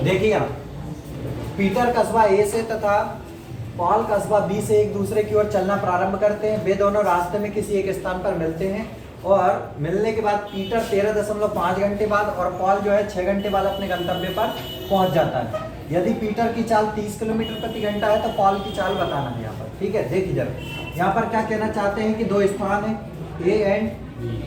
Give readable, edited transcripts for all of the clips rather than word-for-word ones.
देखिए आप, पीटर कस्बा ए से तथा पॉल कस्बा बी से एक दूसरे की ओर चलना प्रारंभ करते हैं। वे दोनों रास्ते में किसी एक स्थान पर मिलते हैं और मिलने के बाद पीटर 13.5 घंटे बाद और पॉल जो है 6 घंटे बाद अपने गंतव्य पर पहुंच जाता है। यदि पीटर की चाल 30 किलोमीटर प्रति घंटा है तो पॉल की चाल बताना है यहाँ पर। ठीक है, देखिए जरा यहाँ पर क्या कहना चाहते हैं कि दो स्थान है ए एंड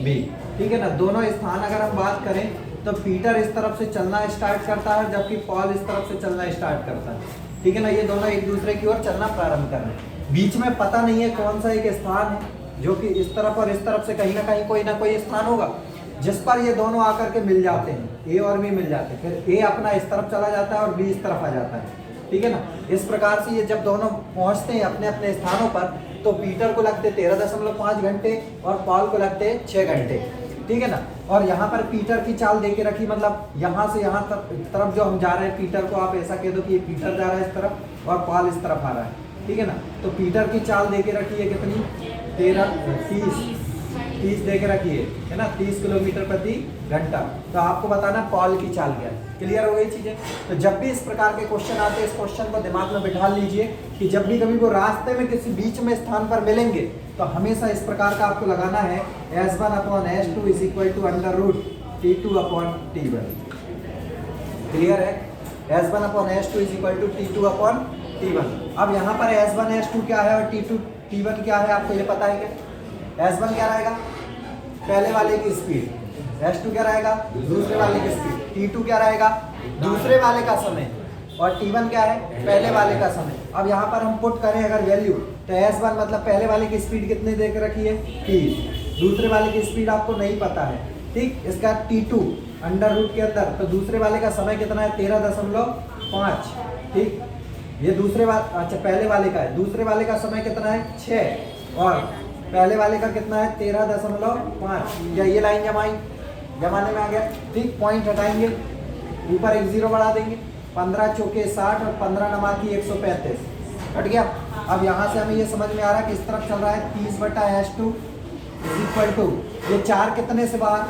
बी। ठीक है ना, दोनों स्थान अगर हम बात करें तो पीटर इस तरफ से चलना स्टार्ट करता है जबकि पॉल इस तरफ से चलना स्टार्ट करता है। ठीक है ना, ये दोनों एक दूसरे की ओर चलना प्रारंभ कर रहे हैं। बीच में पता नहीं है कौन सा एक स्थान है जो कि इस तरफ और इस तरफ से कहीं ना कहीं कोई ना कोई स्थान होगा जिस पर ये दोनों आकर के मिल जाते हैं, ए और बी मिल जाते हैं। फिर ए अपना इस तरफ चला जाता है और बी इस तरफ आ जाता है। ठीक है ना, इस प्रकार से ये जब दोनों पहुंचते हैं अपने अपने स्थानों पर तो पीटर को लगते 13.5 घंटे और पॉल को लगते 6 घंटे। ठीक है ना, और यहाँ पर पीटर की चाल देके रखी, मतलब यहाँ से यहाँ तरफ जो हम जा रहे हैं पीटर को आप ऐसा कह दो कि ये पीटर जा रहा है इस तरफ और पॉल इस तरफ आ रहा है। ठीक है ना, तो पीटर की चाल देके रखी है कितनी, 30 देके रखी है ना, 30 किलोमीटर प्रति घंटा। तो आपको बताना पॉल की चाल क्या है। क्लियर हो गई चीजें। तो जब भी इस प्रकार के क्वेश्चन आते हैं इस क्वेश्चन को दिमाग में बिठा लीजिए कि जब भी कभी वो रास्ते में किसी बीच में स्थान पर मिलेंगे तो हमेशा इस प्रकार का आपको लगाना है S1/S2 is equal to √T2/T1। Clear है, S1/S2 is equal to T2/T1। अब यहाँ पर S1 S2 क्या है और T1 क्या है, आपको ये पता है क्या? S1 क्या रहेगा, पहले वाले की स्पीड, S2 क्या रहेगा, दूसरे वाले की स्पीड, T2 क्या रहेगा, दूसरे वाले का समय, और T1 क्या है, पहले वाले का समय। अब यहाँ पर हम पुट करें अगर वैल्यू तो S1 मतलब पहले वाले की स्पीड कितनी दे के रखी है, 30, दूसरे वाले की स्पीड आपको नहीं पता है। ठीक, इसका T2 अंडर रूट के अंदर, तो दूसरे वाले का समय कितना है, 13.5। ठीक, ये दूसरे वाले, अच्छा पहले वाले का है, दूसरे वाले का समय कितना है 6 और पहले वाले का कितना है 13.5। या ये लाइन जमाने में आ गया। ठीक, पॉइंट हटाएंगे, ऊपर एक 0 बढ़ा देंगे, 15 चौके 60 और 15 नमा की 135 कट गया। अब यहाँ से हमें ये समझ में आ रहा है कि इस तरफ चल रहा है 30/S2 इज इक्वल टू, ये 4 कितने से बाहर,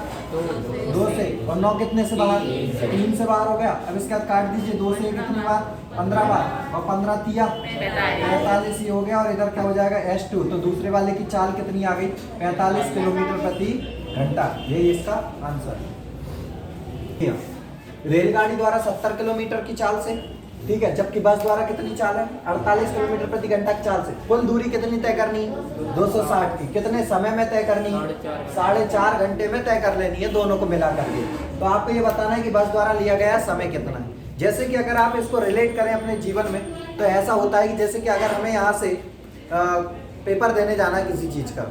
2 से, और 9 कितने से बाहर, 3 से बाहर हो गया। अब इसके बाद काट दीजिए, 2 से कितनी बार, 15 बार, और 15 तिया 45 हो गया। और इधर क्या हो जाएगा S2, तो दूसरे वाले की चाल कितनी आ गई, 45 किलोमीटर प्रति घंटा। यही इसका आंसर है। रेलगाड़ी द्वारा 70 किलोमीटर की चाल से, ठीक है, जबकि बस द्वारा कितनी चाल है, 48 किलोमीटर प्रति घंटा की चाल से कुल दूरी कितनी तय करनी है, 260 की। कितने समय में तय करनी है, 4.5 घंटे में तय कर लेनी है दोनों को मिला करके। तो आपको ये बताना है कि बस द्वारा लिया गया समय कितना है। जैसे कि अगर आप इसको रिलेट करें अपने जीवन में तो ऐसा होता है कि जैसे कि अगर हमें यहाँ से पेपर देने जाना है किसी चीज़ का,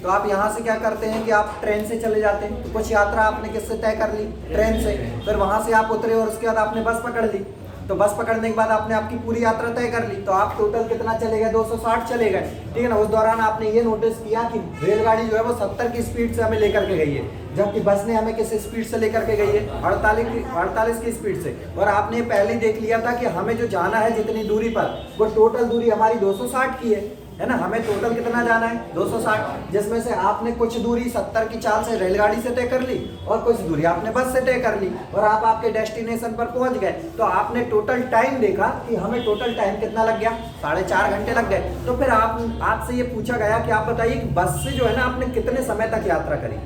तो आप यहाँ से क्या करते हैं कि आप ट्रेन से चले जाते हैं। तो कुछ यात्रा आपने किससे तय कर ली, ट्रेन से, फिर वहाँ से आप उतरे और उसके बाद आपने बस पकड़ ली। तो बस पकड़ने के बाद आपने आपकी पूरी यात्रा तय कर ली, तो आप टोटल कितना चले गए, 260 चले गए। ठीक है ना, उस दौरान आपने ये नोटिस किया कि रेलगाड़ी जो है वो 70 की स्पीड से हमें लेकर के गई है, जबकि बस ने हमें किस स्पीड से लेकर के गई है, 48 की स्पीड से। और आपने पहले देख लिया था कि हमें जो जाना है जितनी दूरी पर, वो टोटल दूरी हमारी 260 की है ना, हमें टोटल कितना जाना है 260, जिसमें से आपने कुछ दूरी 70 की चाल से रेलगाड़ी से तय कर ली और कुछ दूरी आपने बस से तय कर ली, और आप आपके डेस्टिनेशन पर पहुंच गए। तो आपने टोटल टाइम देखा कि हमें टोटल टाइम कितना लग गया, 4.5 घंटे लग गए। तो फिर आपसे ये पूछा गया कि आप बताइए कि बस से जो है ना आपने कितने समय तक यात्रा करी।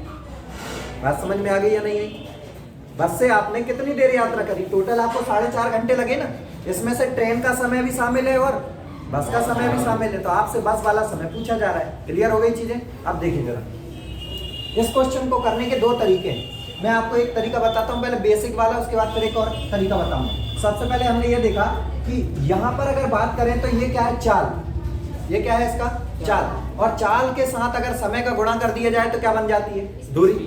बात समझ में आ गई या नहीं आई? बस से आपने कितनी देर यात्रा करी, टोटल आपको 4.5 घंटे लगे ना। इसमें से ट्रेन का समय भी शामिल है और बस का समय भी शामिल है, तो आपसे बस वाला समय पूछा जा रहा है। क्लियर हो गई चीजें? अब देखिए जरा, इस क्वेश्चन को करने के 2 तरीके हैं। मैं आपको एक तरीका बताता हूँ, पहले बेसिक वाला, उसके बाद फिर एक और तरीका बताऊंगा। सबसे पहले हमने ये देखा कि यहाँ पर अगर बात करें तो ये क्या है, चाल, ये क्या है इसका चाल, और चाल के साथ अगर समय का गुणा कर दिया जाए तो क्या बन जाती है, दूरी।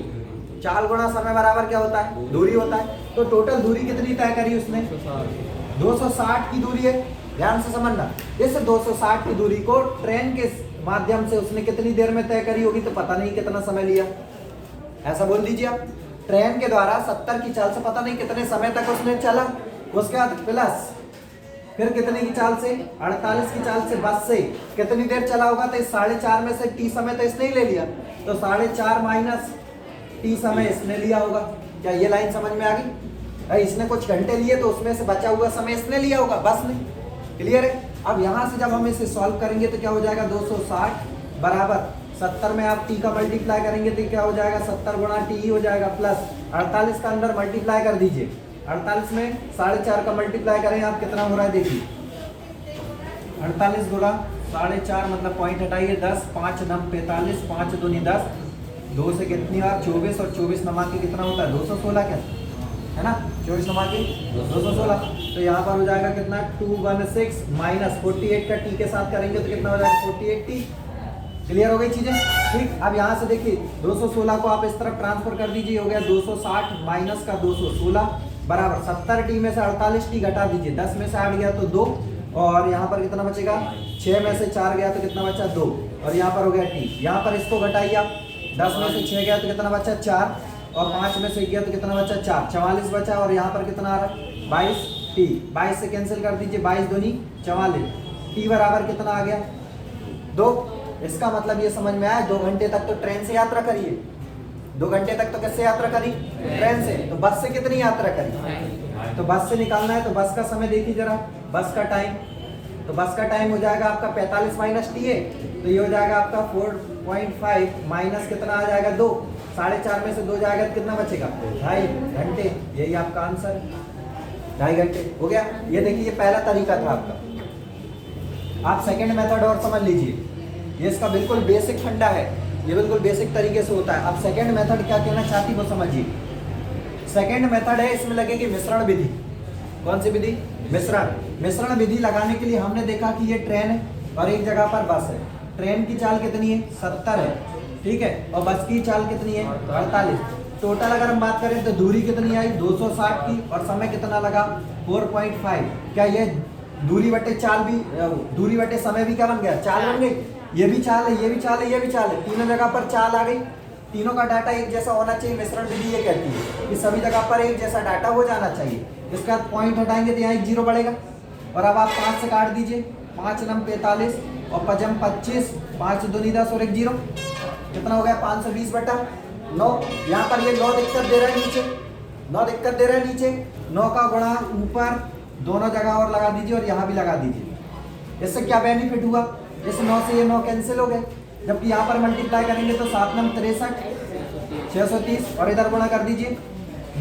चाल गुणा समय बराबर क्या होता है, दूरी होता है। तो टोटल दूरी कितनी तय करी उसने, 260 की दूरी है। ध्यान से समझना, इस 260 की दूरी को ट्रेन के माध्यम से उसने कितनी देर में तय करी होगी, तो पता नहीं कितना समय लिया, ऐसा बोल दीजिए आप। ट्रेन के द्वारा 70 की चाल से पता नहीं कितने समय तक उसने चला, उसके बाद प्लस फिर कितने की चाल से, 48 की चाल से बस से कितनी देर चला होगा, तो इस 4.5 में से टी समय तो इसने ही ले लिया, तो 4.5 माइनस टी समय इसने लिया होगा। क्या ये लाइन समझ में आ गई? भाई इसने कुछ घंटे लिए तो उसमें से बचा हुआ समय इसने लिया होगा, बस ने। क्लियर है। अब यहाँ से जब हम इसे सॉल्व करेंगे तो क्या हो जाएगा, 260 बराबर 70 में आप t का मल्टीप्लाई करेंगे तो क्या हो जाएगा, 70 गुणा t ही हो जाएगा, प्लस 48 का अंदर मल्टीप्लाई कर दीजिए। 48 में 4.5 का मल्टीप्लाई करें आप, कितना हो रहा है देखिए, 48 गुणा 4.5 मतलब पॉइंट हटाइए 10, 5 नम 45, 5 दूनी 10, 2 से कितनी बार 24 और 24 नमा के कितना होता है 216, क्या है ना, 24 नमा के 216। तो यहाँ पर हो जाएगा कितना 216 माइनस 48 का t के साथ करेंगे तो कितना हो जाएगा 48t। क्लियर हो गई चीजें। ठीक, अब यहाँ से देखिए 216 को आप इस तरफ ट्रांसफर कर दीजिए, हो गया 260 माइनस का 216 बराबर 70t में से 48t घटा दीजिए, 10 में से 8 गया तो 2, और यहाँ पर कितना बचेगा 6 में से 4 गया तो कितना बचा 2, और यहाँ पर हो गया t। यहाँ पर इसको घटाइए आप, 10 में से 6 गया तो कितना बचा 4, और 5 में से 1 गया तो कितना बचा 4, 44 बचा, और यहाँ पर कितना आ रहा है 22t, 22 से कैंसिल कर दीजिए, 22 दूनी 44, t बराबर कितना आ गया 2। इसका मतलब ये समझ में आया, 2 घंटे तक तो ट्रेन से यात्रा करिए, 2 घंटे तक तो किससे यात्रा करी, ट्रेन से। तो बस से कितनी यात्रा करी, तो बस से निकालना है तो बस का समय देखिए जरा, बस का टाइम, तो बस का टाइम हो जाएगा आपका 45 माइनस टी है, तो ये हो जाएगा आपका 4.5 माइनस कितना आ जाएगा 2, 4.5 में से 2 जाएगा तो कितना बचेगा 2.5 घंटे। यही आपका आंसर, 2.5 घंटे हो गया। ये देखिए ये पहला तरीका था आपका। आप सेकंड मेथड और समझ लीजिए, ये इसका बिल्कुल बेसिक फंडा है, ये बिल्कुल बेसिक तरीके से होता है। अब सेकंड मेथड क्या कहना चाहती वो समझिए। सेकंड मेथड है, इसमें लगेगी मिश्रण विधि। कौन सी विधि, मिश्रण विधि लगाने के लिए हमने देखा कि ये ट्रेन है और एक जगह पर बस है। ट्रेन की चाल कितनी है 70 है, ठीक है, और बस की चाल कितनी है 48। टोटल अगर हम बात करें तो दूरी कितनी आई 260 की, और समय कितना लगा 4.5। क्या ये दूरी बटे चाल भी, दूरी बटे समय भी क्या बन गया, चाल बन गई। ये भी चाल है, ये भी चाल है, ये भी चाल है, तीनों जगह पर चाल आ गई, तीनों का डाटा एक जैसा होना चाहिए। मिश्रण विधि ये कहती है कि सभी जगह पर एक जैसा डाटा हो जाना चाहिए। इसके बाद पॉइंट हटाएंगे तो यहाँ एक 0 बढ़ेगा, और अब आप 5 से काट दीजिए, 5 नम 45 और 5 25, 5 दूनी 10 और एक 0, कितना हो गया 520 बटा 9। यहाँ पर ये 9 दिक्कत दे रहा है नीचे, 9 दिक्कत दे रहा है नीचे, 9 का गुणा ऊपर दोनों जगह और लगा दीजिए और यहाँ भी लगा दीजिए। इससे क्या बेनिफिट हुआ, इस 9 से ये 9 कैंसिल हो गए, जबकि यहाँ पर मल्टीप्लाई करेंगे तो 7 नम 63, 630, और इधर गुणा कर दीजिए,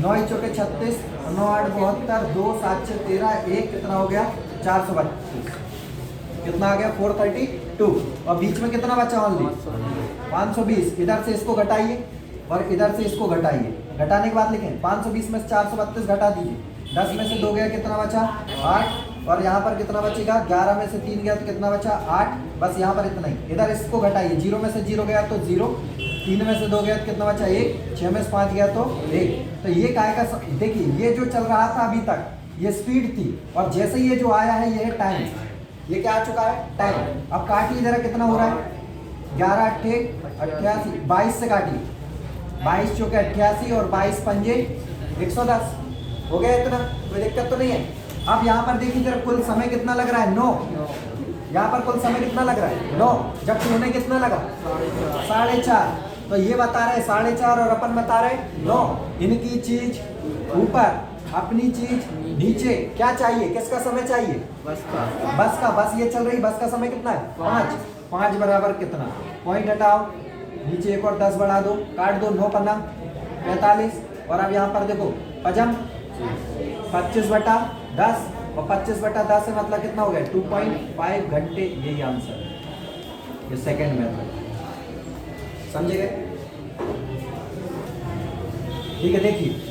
9 चौके 36, 9 8 72, 2 7 6 13, 1 कितना हो गया 432, कितना आ गया 432, और बीच में कितना बचा ओनली 520। इधर से इसको घटाइए और इधर से इसको घटाइए, घटाने के बाद लिखें 520 में से 432 घटा दीजिए, 10 में से 2 गया कितना बचा 8, और यहाँ पर कितना बचेगा 11 में से 3 गया तो कितना बचा 8, बस यहाँ पर इतना ही। इधर इसको घटाइए, 0 में से 0 गया तो 0, 3 में से 2 गया तो कितना बचा 1, 6 में से 5 गया तो 1। तो ये काय का, देखिए ये जो चल रहा था अभी तक ये स्पीड थी, और जैसे ये जो आया है ये है टाइम, ये क्या आ चुका है टाइम। अब काटिए जरा कितना हो रहा है 11 8 88, 22 से काटिए, 22 चौके 88 और 22 पंजे 110, हो गया इतना, कोई दिक्कत तो नहीं है। अब यहाँ पर देखिए जरा कुल समय कितना लग रहा है 9, यहाँ पर कुल समय कितना लग रहा है 9, जबकि उन्हें कितना लगा 4.5। तो ये बता रहे 4.5 और अपन बता रहे 9। इनकी चीज ऊपर, अपनी चीज नीचे। क्या चाहिए, किसका समय चाहिए बस का, बस ये चल रही, बस का समय कितना है 5, 5 बराबर कितना, पॉइंट हटाओ, नीचे एक और 10 बढ़ा दो, काट दो, 9 पन्ना 45, और अब यहाँ पर देखो पजम 25 बटा 10, और 25 बटा 10 से मतलब कितना हो गया 2.5 घंटे। यही आंसर है, ये सेकंड मेथड, समझे गए। ठीक है, देखिए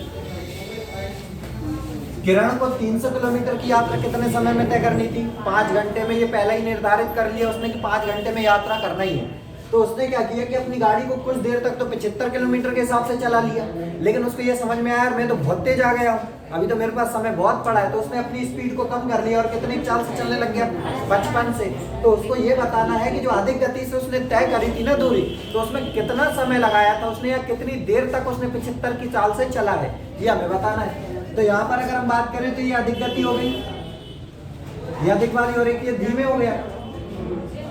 किरण को 300 किलोमीटर की यात्रा कितने समय में तय करनी थी 5 घंटे में। ये पहले ही निर्धारित कर लिया उसने कि 5 घंटे में यात्रा करना ही है। तो उसने क्या किया कि अपनी गाड़ी को कुछ देर तक तो 75 किलोमीटर के हिसाब से चला लिया, लेकिन उसको ये समझ में आया यार मैं तो बहुत तेज आ गया हूँ, अभी तो मेरे पास समय बहुत पड़ा है। तो उसने अपनी स्पीड को कम कर लिया और कितनी चाल से चलने लग गया 55 से। तो उसको ये बताना है कि जो अधिक गति से उसने तय करी थी ना दूरी, तो उसमें कितना समय लगाया था उसने, या कितनी देर तक उसने 75 की चाल से चला है, ये हमें बताना है। तो यहाँ पर अगर हम बात करें तो ये अधिक गति हो गई, ये अधिक वाली हो रही है, ये धीमे हो गया,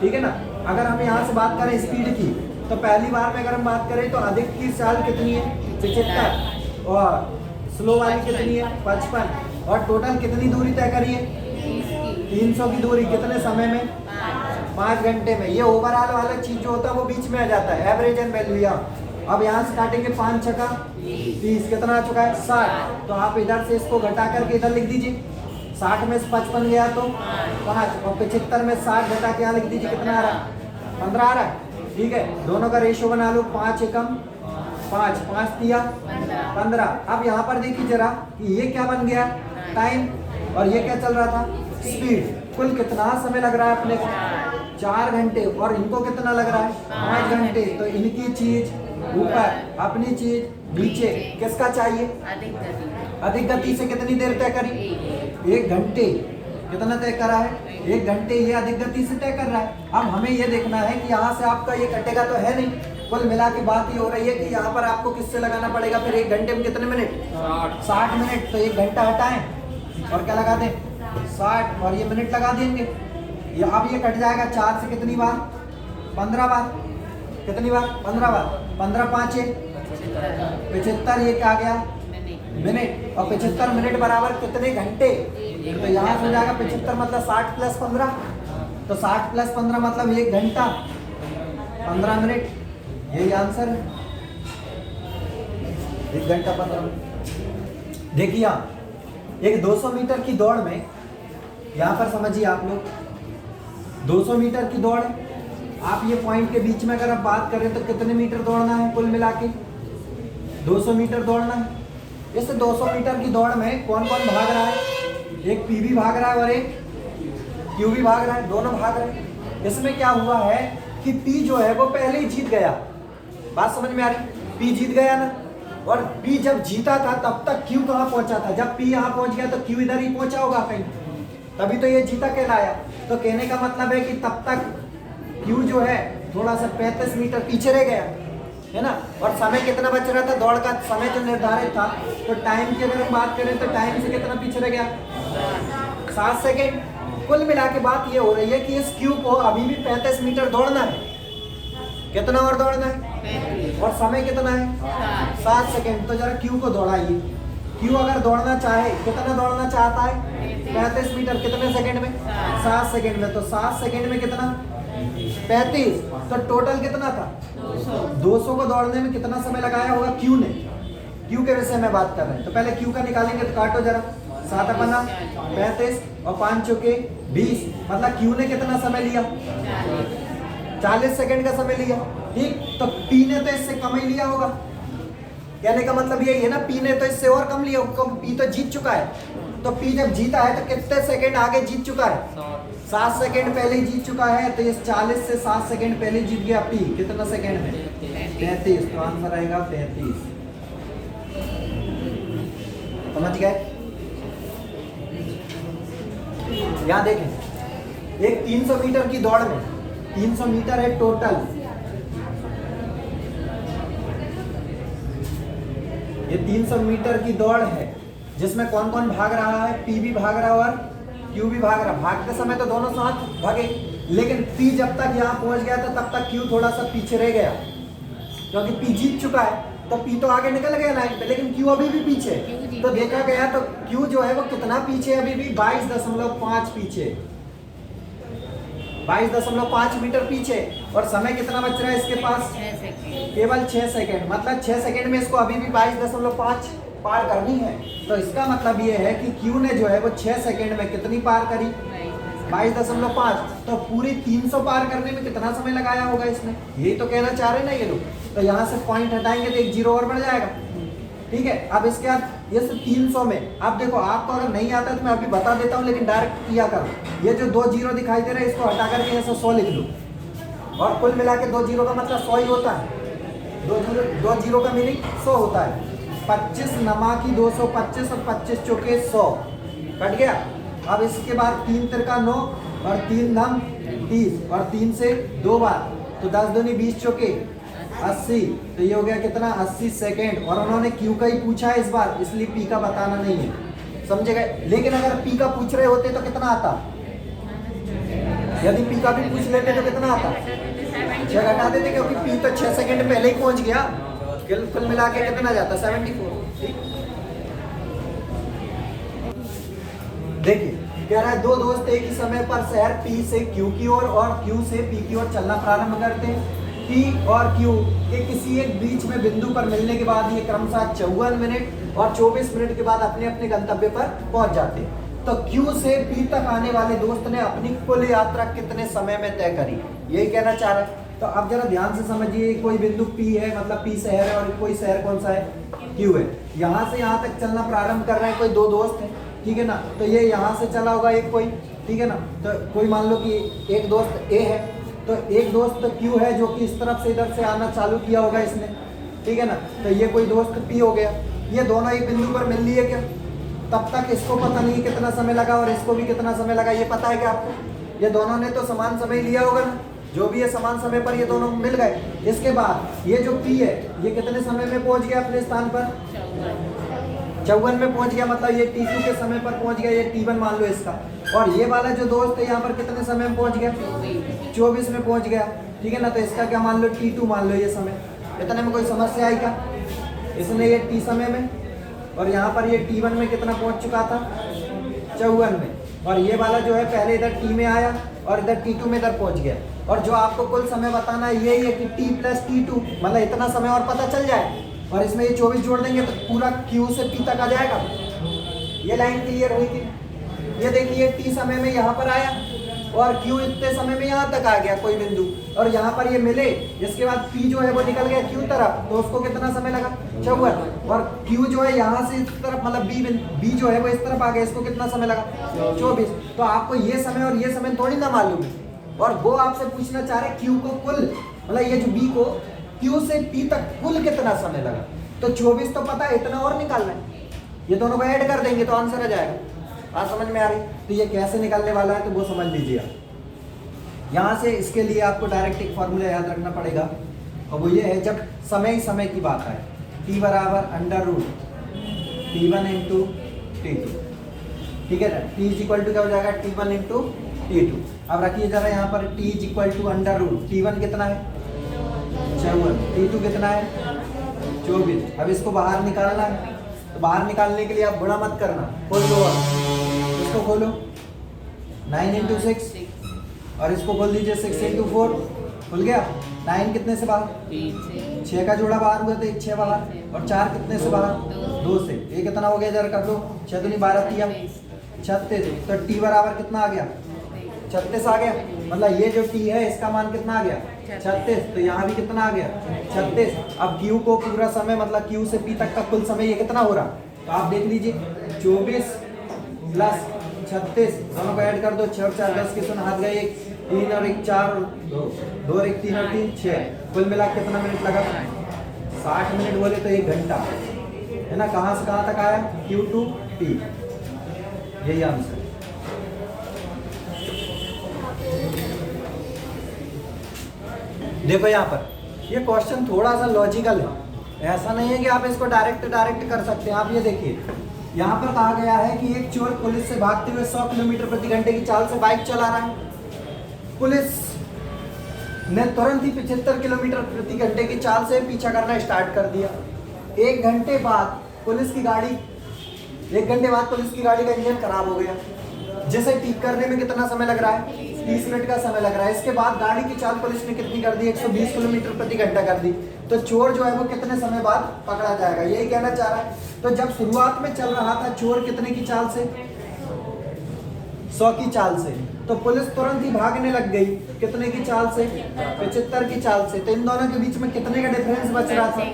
ठीक है ना। अगर हम यहाँ से बात करें स्पीड की, तो पहली बार में अगर हम बात करें तो अधिक की चाल कितनी है 75, और स्लो वाली कितनी है 55, और टोटल कितनी दूरी तय करी है 300 की दूरी कितने समय में 5 घंटे में। ये ओवरऑल वाला चीज जो होता है वो बीच में आ जाता है, एवरेज एंड वैल्यू। अब यहाँ से काटेंगे 5 छक्का 30, कितना आ चुका है 60। तो आप इधर से इसको घटा करके इधर लिख दीजिए, 60 में से 55 गया तो 5, और 75 में 60 घटा के यहाँ लिख दीजिए, कितना आ रहा है 15 आ रहा है। ठीक है, दोनों का रेशियो बना लो, 5 एकम 5, 5 दिया 15। अब यहाँ पर देखिए जरा कि ये क्या बन गया टाइम, और ये क्या चल रहा था स्पीड। कुल कितना समय लग रहा है अपने को 4 घंटे, और इनको कितना लग रहा है 5 घंटे। तो इनकी चीज ऊपर, अपनी चीज नीचे, किसका चाहिए अधिक गति से कितनी देर तय करी 1 घंटे। कितना तय करा है 1 घंटे, ये अधिक गति से तय कर रहा है। अब हमें ये देखना है कि यहाँ से आपका ये कटेगा तो है नहीं, कुल मिला के बात ये हो रही है कि यहाँ पर आपको किससे लगाना पड़ेगा फिर 1 घंटे में कितने मिनट 60 मिनट। तो 1 घंटा हटाएं और क्या लगा दें 60, और ये मिनट लगा देंगे। ये अब ये कट जाएगा 4 से कितनी बार 15 बार, कितनी बार 15 बार, 15 5 75, ये क्या आ गया मिनट, और 75 मिनट बराबर कितने घंटे। तो यहाँ से हो जाएगा 75 मतलब 60 प्लस 15, तो 60 प्लस 15 मतलब 1 घंटा 15 मिनट, यही आंसर है 1 घंटा 15 मिनट। देखिए आप एक 200 मीटर की दौड़ में, यहाँ पर समझिए आप लोग 200 मीटर की दौड़ है, आप ये पॉइंट के बीच में अगर आप बात करें तो कितने मीटर दौड़ना है कुल मिला के 200 मीटर दौड़ना है। इस 200 मीटर की दौड़ में कौन कौन भाग रहा है, एक पी भी भाग रहा है और एक क्यू भी भाग रहा है, दोनों भाग रहे हैं। इसमें क्या हुआ है कि पी जो है वो पहले ही जीत गया, बात समझ में आ रही, पी जीत गया ना, और पी जब जीता था तब तक क्यू कहाँ पहुंचा था, जब पी यहाँ पहुंच गया तो क्यू इधर ही पहुंचा होगा कहीं, तभी तो ये जीता कहलाया। तो कहने का मतलब है कि तब तक क्यू जो है थोड़ा सा 35 मीटर पीछे रह गया है ना, और समय कितना बच रहा था, दौड़ का समय जो निर्धारित था, तो टाइम की अगर हम बात करें तो टाइम से कितना पीछे रह गया 7 सेकेंड। कुल मिला के बात ये हो रही है कि इस क्यू को अभी भी 35 मीटर दौड़ना है, कितना और दौड़ना है, और समय कितना है 7 सेकेंड। तो जरा क्यू को दौड़ाइए, क्यू अगर दौड़ना चाहे कितना दौड़ना चाहता है 35 मीटर, कितने सेकेंड में 7 सेकेंड में, तो 7 सेकेंड में कितना 35, तो टोटल कितना था 200 को दौड़ने में कितना समय लगाया होगा क्यू ने, क्यू के विषय में बात कर रहे हैं। तो पहले क्यू का निकालेंगे, तो काटो जरा, 7 अपना 35 और 5 चौके 20, मतलब क्यू ने कितना समय लिया 40 सेकेंड का समय लिया। ठीक, तो पी ने तो इससे कम ही लिया होगा, कहने का मतलब यही है ना, पी ने तो इससे और कम लिया, पी तो जीत चुका है। तो पी जब जीता है तो कितने सेकेंड आगे जीत चुका है 7 सेकेंड पहले ही जीत चुका है। तो इस 40 से 7 सेकेंड पहले जीत गया पी, कितना सेकेंड में 35, तो आंसर आएगा 35। समझ गए। यहाँ देखें, एक 300 मीटर की दौड़ में, 300 मीटर है टोटल, ये 300 मीटर की दौड़ है जिसमें कौन कौन भाग रहा है, पी भी भाग रहा है और क्यू भी भाग रहा है। भागते समय तो दोनों साथ भागे, लेकिन पी जब तक यहाँ पहुंच गया था तब तक क्यू थोड़ा सा पीछे रह गया, क्योंकि पी जीत चुका है, तो पी तो आगे निकल गया लाइन पे, लेकिन क्यू अभी भी पीछे। तो देखा गया तो क्यू जो है वो कितना पीछे, अभी भी 22.5 पीछे, 22.5 मीटर पीछे, और समय कितना बच रहा है इसके पास केवल 6 सेकेंड, मतलब 6 सेकेंड में इसको अभी भी 22.5 पार करनी है। तो इसका मतलब ये है कि क्यू ने जो है वो 6 सेकेंड में कितनी पार करी 22.5, तो पूरी 300 पार करने में कितना समय लगाया होगा इसने, यही तो कहना चाह रहे ना ये लोग। तो यहाँ से पॉइंट हटाएंगे तो एक जीरो और बढ़ जाएगा। ठीक है, अब इसके बाद ये 300 में, अब देखो आपको अगर नहीं आता तो मैं अभी बता देता हूँ, लेकिन डायरेक्ट किया करो। ये जो 2 जीरो दिखाई दे रहे हैं इसको हटा करके ऐसा 100 लिख लो, और कुल मिला के 2 जीरो का मतलब 100 ही होता है, 2 जीरो का मीनिंग 100 होता है। 25 नमा की 225 और 25 चौके 100 कट गया। अब इसके बाद 3 तिरका 9 और 3 धम 30 और 3 से 2 बार, तो 10 दूनी 20 चौके 80, तो ये हो गया कितना 80 सेकेंड। और उन्होंने क्यू का ही पूछा है इस बार, इसलिए पी का बताना नहीं है, समझे गए। लेकिन अगर पी का पूछ रहे होते तो कितना आता, यदि पी का भी पूछ लेते तो कितना आता 6 घटा देते, क्योंकि पी तो 6 सेकेंड पहले ही पहुंच गया, कुल मिला के कितना जाता 74। ठीक, देखिए कह रहा है दो दोस्त एक ही समय पर शहर P से Q की ओर और Q से P की ओर चलना प्रारंभ करते हैं। P और Q के किसी एक बीच में बिंदु पर मिलने के बाद ये क्रमशः 54 मिनट और 24 मिनट के बाद अपने अपने गंतव्य पर पहुंच जाते हैं। तो Q से P तक आने वाले दोस्त ने अपनी कुल यात्रा कितने समय में तय करी, यही कहना चाह रहा है। तो अब जरा ध्यान से समझिए, कोई बिंदु P है, मतलब P शहर है, और कोई शहर कौन सा है, Q है। यहाँ से यहाँ तक चलना प्रारंभ कर रहे हैं कोई दो दोस्त हैं, ठीक है ना। तो ये यहाँ से चला होगा एक कोई, ठीक है ना। तो कोई मान लो कि एक दोस्त A है, तो एक दोस्त Q है जो कि इस तरफ से इधर से आना चालू किया होगा इसने, ठीक है ना। तो ये कोई दोस्त P हो गया। ये दोनों एक बिंदु पर मिल लिए क्या, तब तक इसको पता नहीं कितना समय लगा और इसको भी कितना समय लगा, ये पता है क्या आपको। ये दोनों ने तो समान समय लिया होगा ना, जो भी है समान समय पर ये दोनों मिल गए। इसके बाद ये जो P है ये कितने समय में पहुंच गया अपने स्थान पर, 54 में पहुंच गया, मतलब ये T2 के समय पर पहुंच गया, ये T1 मान लो इसका। और ये वाला जो दोस्त है यहाँ पर कितने समय में पहुंच गया, 24 में पहुंच गया, ठीक है ना। तो इसका क्या मान लो, T2 मान लो ये समय। इतने में कोई समस्या आई क्या, इसने ये T समय में और यहाँ पर ये T1 में कितना पहुंच चुका था, 54 में। और ये वाला जो है पहले इधर T में आया और इधर T2 में इधर पहुंच गया। और जो आपको कुल समय बताना है यही है कि T + T2 मतलब इतना समय और पता चल जाए। और इसमें ये 24 जोड़ देंगे तो पूरा Q से P तक आ जाएगा। ये लाइन क्लियर हुई थी। ये देखिए T समय में यहाँ पर आया और Q इतने समय में यहाँ तक आ गया कोई बिंदु, और यहाँ पर ये मिले। इसके बाद P जो है वो निकल गया Q तरफ, तो उसको कितना समय लगा, 54। और Q जो है यहाँ से इस तरफ मतलब B जो है वो इस तरफ आ गया, इसको कितना समय लगा, 24। तो आपको ये समय और ये समय थोड़ी ना मालूम है, और वो आपसे पूछना चाह रहे Q को कुल, मतलब ये जो B को Q से P तक कुल कितना समय लगा। तो 24 तो पता है, इतना और निकालना है, ये दोनों को ऐड कर देंगे तो आंसर आ जाएगा। बात समझ में आ रही। तो ये कैसे निकालने वाला है तो वो समझ लीजिए आप। यहाँ से इसके लिए आपको डायरेक्ट एक फॉर्मूला याद रखना पड़ेगा, और वो ये है जब समय की बात आए, T बराबर √T1 × T2, ठीक है ना। T = क्या हो जाएगा, T1 × T2। अब रखिए जरा यहाँ पर T = √T1 कितना है, 54, T2 कितना है, 24। अब इसको बाहर निकालना है, तो बाहर निकालने के लिए आप गुणा मत करना, खोल दो, इसको खोलो 9 × 6 और इसको खोल दीजिए 6 × 4, खुल गया। 9 कितने से बाहर, 6 का जोड़ा बाहर हुआ तो 6 बाहर, और 4 कितने से बाहर, 2 से। ये कितना हो गया जरा कर दो, 6 दूनी 12 तिया 36। तो T बराबर कितना आ गया, 36 आ गया। मतलब ये जो T है इसका मान कितना आ गया, 36। तो यहाँ भी कितना आ गया, 36। अब Q को पूरा समय मतलब Q से P तक का कुल समय ये कितना हो रहा, तो आप देख लीजिए 24 + 36 दोनों को ऐड कर दो, 6 और 4 10 के सुन हाथ गए, 1 3 और 1 4 2 और 1 3 और 3 6, कुल मिला कितना मिनट लगा, 60 मिनट बोले तो 1 घंटा है ना। कहाँ से कहाँ तक आया, Q to P, यही आंसर। देखो यहाँ पर ये क्वेश्चन थोड़ा सा लॉजिकल है, ऐसा नहीं है कि आप इसको डायरेक्ट कर सकते हैं। आप ये देखिए यहाँ पर कहा गया है कि एक चोर पुलिस से भागते हुए 100 किलोमीटर प्रति घंटे की चाल से बाइक चला रहा है। पुलिस ने तुरंत ही 75 किलोमीटर प्रति घंटे की चाल से पीछा करना स्टार्ट कर दिया। 1 घंटे बाद पुलिस की गाड़ी का इंजन खराब हो गया, जिसे ठीक करने में कितना समय लग रहा है, 30 मिनट का समय लग रहा है। इसके बाद गाड़ी की चाल पुलिस ने कितनी कर दी, 120 किलोमीटर प्रति घंटा कर दी। तो चोर जो है वो कितने समय बाद पकड़ा जाएगा, यही कहना चाह रहा है। तो जब शुरुआत में चल रहा था चोर कितने की चाल से, 100 की चाल से, तो पुलिस तुरंत ही भागने लग गई कितने की चाल से, 75 की चाल से। तो इन दोनों के बीच में कितने का डिफरेंस बच रहा था,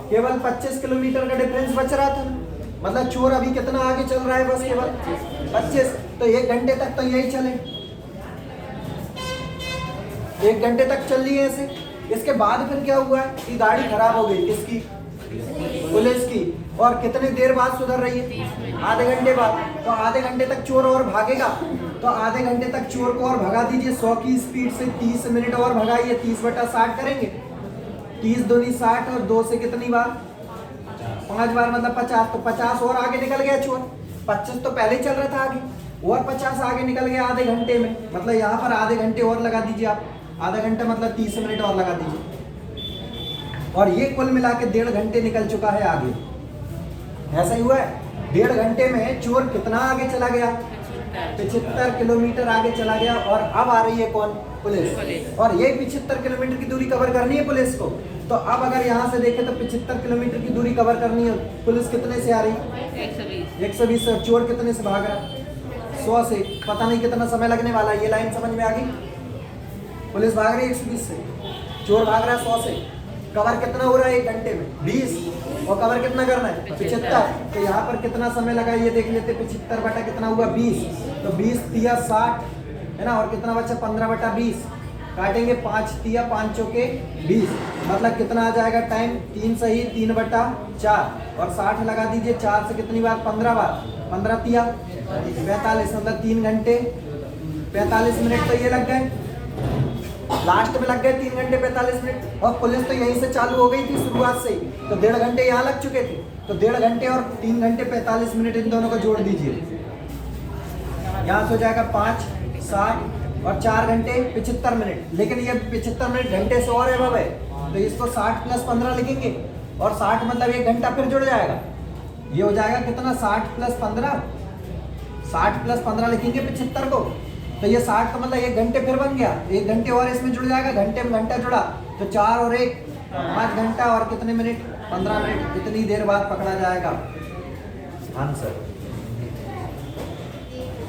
केवल 25 किलोमीटर का डिफरेंस बच रहा था। मतलब चोर अभी कितना आगे चल रहा है, बस केवल 25। तो 1 घंटे तक तो यही चले, 1 घंटे तक चल रही है ऐसे। इसके बाद फिर क्या हुआ है कि गाड़ी खराब हो गई, किसकी, पुलिस की। और कितनी देर बाद सुधर रही है, आधे घंटे बाद। तो आधे घंटे तक चोर और भागेगा, तो आधे घंटे तक चोर को और भगा दीजिए 100 की स्पीड से, 30 मिनट और भगाइए, 30/60 करेंगे, 30 दूनी 60 और 2 से कितनी बार, 5 बार मतलब 50। तो 50 और आगे निकल गया चोर, 25 तो पहले ही चल रहा था आगे, और 50 आगे निकल गया आधे घंटे में। मतलब यहाँ पर आधे घंटे और लगा दीजिए आप, आधा घंटा मतलब 30 मिनट और लगा दीजिए, और ये कुल मिला के 1.5 घंटे निकल चुका है आगे। ऐसा ही हुआ है, 1.5 घंटे में चोर कितना आगे चला गया? 75 किलोमीटर आगे चला गया। और अब आ रही है कौन? पुलिस। और ये 75 किलोमीटर की दूरी कवर करनी है पुलिस को। तो अब अगर यहाँ से देखें तो 75 किलोमीटर की दूरी कवर करनी है, पुलिस कितने से आ रही? 120 से। चोर कितने से भाग रहा? 100 से। पता नहीं कितना समय लगने वाला है। ये लाइन समझ में आ गई? पुलिस भाग रही है 120 से, चोर भाग रहा है 100 से। कवर कितना हो रहा है 1 घंटे में? 20। और कवर कितना करना है? 75। तो यहाँ पर कितना समय लगा ये देख लेते। 75 बटा कितना हुआ? 20। तो 20 तिया 60 है ना, और कितना बचा? 15 बटा 20। काटेंगे 5 तिया 5 चौके 20। मतलब कितना आ जाएगा टाइम? 3 सही 3 बटा 4 और 60 लगा दीजिए। 4 से कितनी बार? 15 बार। 15 तिया 45, मतलब 3 घंटे 45 मिनट तो ये लग गए, लास्ट में लग गए 3 घंटे 45 मिनट। और पुलिस तो यहीं से चालू हो गई थी शुरुआत से ही, तो 1.5 घंटे यहाँ लग चुके थे। तो 1.5 घंटे और 3 घंटे 45 मिनट इन दोनों को जोड़ दीजिए। यहाँ से हो जाएगा 5 7 और 4 घंटे 75 मिनट। लेकिन ये 75 मिनट घंटे से और है, तो इसको 60 प्लस 15 लिखेंगे। और 60 मतलब 1 घंटा फिर जुड़ जाएगा। ये हो जाएगा कितना? 60 प्लस 15, 60 प्लस 15 लिखेंगे 75 को। तो ये 60 का मतलब 1 घंटे फिर बन गया। 1 घंटे और इसमें जुड़ जाएगा, घंटे में घंटा जुड़ा तो 4 और 1 5 घंटा और कितने मिनट? 15 मिनट। इतनी देर बाद पकड़ा जाएगा आंसर।